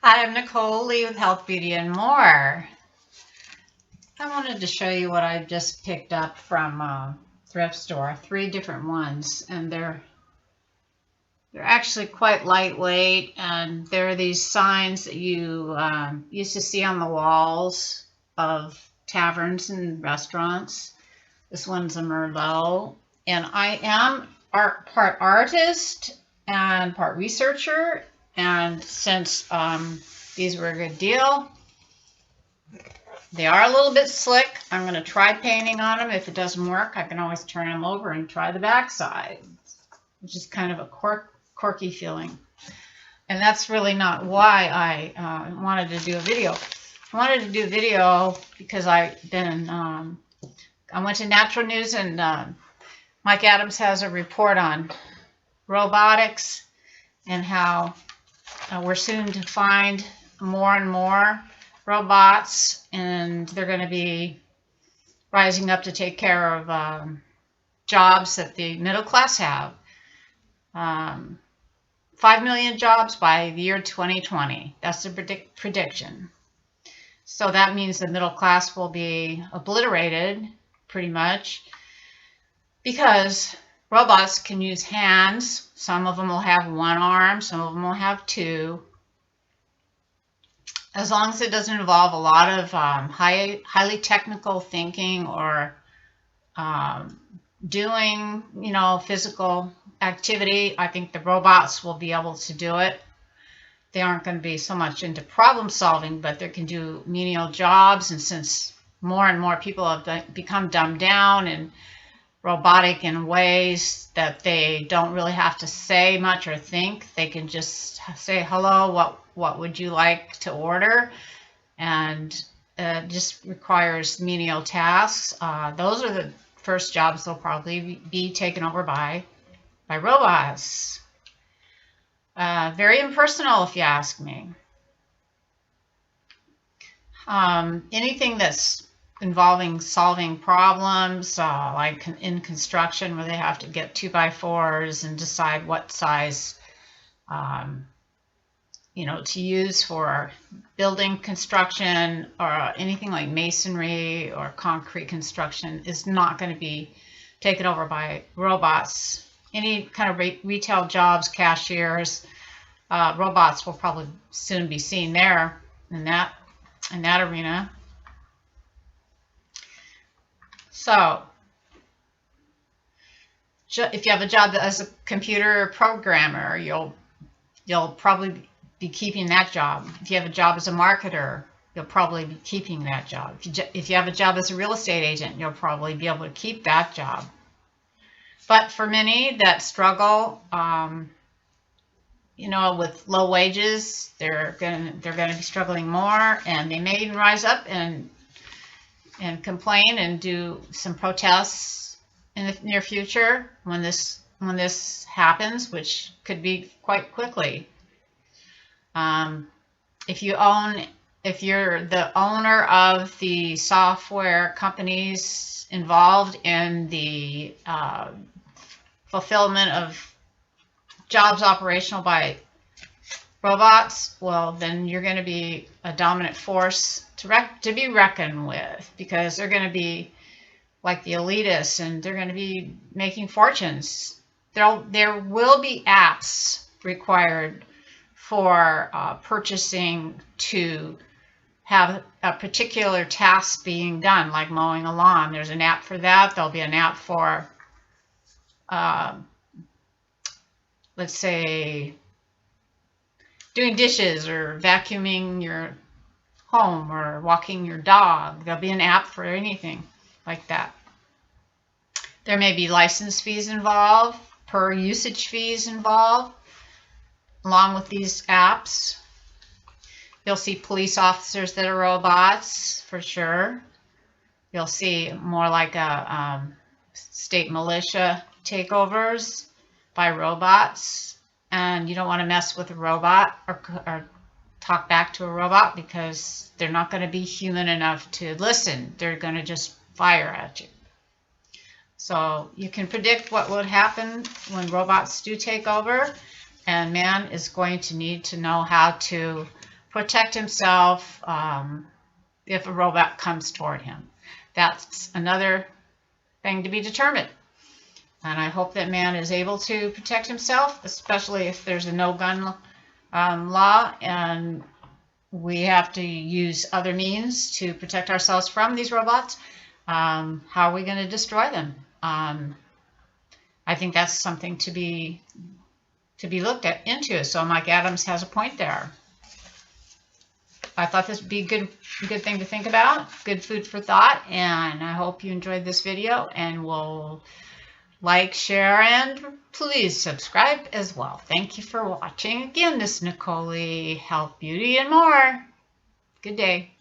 Hi, I'm Nicole Lee with Health, Beauty, and More. I wanted to show you what I just picked up from a thrift store, three different ones, and they're actually quite lightweight, and there are these signs that you used to see on the walls of taverns and restaurants. This one's a Merlot, and I am part artist and part researcher, and since these were a good deal, they are a little bit slick. I'm going to try painting on them. If it doesn't work, I can always turn them over and try the backside, which is kind of a quirky feeling. And that's really not why I wanted to do a video. I wanted to do a video because I went to Natural News, and Mike Adams has a report on robotics and how we're soon to find more and more robots, and they're going to be rising up to take care of jobs that the middle class have. 5 million jobs by the year 2020. That's the prediction. So that means the middle class will be obliterated pretty much because robots can use hands. Some of them will have one arm, some of them will have two. As long as it doesn't involve a lot of highly technical thinking or doing, physical activity, I think the robots will be able to do it. They aren't going to be so much into problem solving, but they can do menial jobs. And since more and more people have become dumbed down and robotic in ways that they don't really have to say much or think, they can just say, hello, what would you like to order? And just requires menial tasks. Those are the first jobs they'll probably be taken over by robots. Very impersonal, if you ask me. Anything that's involving solving problems, like in construction, where they have to get 2x4s and decide what size, to use for building construction, or anything like masonry or concrete construction, is not going to be taken over by robots. Any kind of retail jobs, cashiers, robots will probably soon be seen there in that arena. So if you have a job as a computer programmer, you'll probably be keeping that job. If you have a job as a marketer, you'll probably be keeping that job. If you have a job as a real estate agent, you'll probably be able to keep that job. But for many that struggle, with low wages, they're going to be struggling more, and they may even rise up and complain and do some protests in the near future when this happens, which could be quite quickly. If you're the owner of the software companies involved in the fulfillment of jobs operational by robots, well, then you're going to be a dominant force to be reckoned with, because they're going to be like the elitists, and they're going to be making fortunes. There will be apps required for purchasing to have a particular task being done, like mowing a lawn. There's an app for that. There'll be an app for, let's say, doing dishes or vacuuming your home or walking your dog. There'll be an app for anything like that. There may be license fees involved, per usage fees involved, along with these apps. You'll see police officers that are robots, for sure. You'll see more like a state militia takeovers by robots, and you don't want to mess with a robot or talk back to a robot, because they're not going to be human enough to listen. They're going to just fire at you. So you can predict what would happen when robots do take over, and man is going to need to know how to protect himself if a robot comes toward him. That's another thing to be determined. And I hope that man is able to protect himself, especially if there's a no-gun law and we have to use other means to protect ourselves from these robots. How are we going to destroy them? I think that's something to be looked into. So Mike Adams has a point there. I thought this would be a good thing to think about, good food for thought, and I hope you enjoyed this video, and will like, share, and please subscribe as well. Thank you for watching. Again, this is Nicole, Health, Beauty, and More. Good day.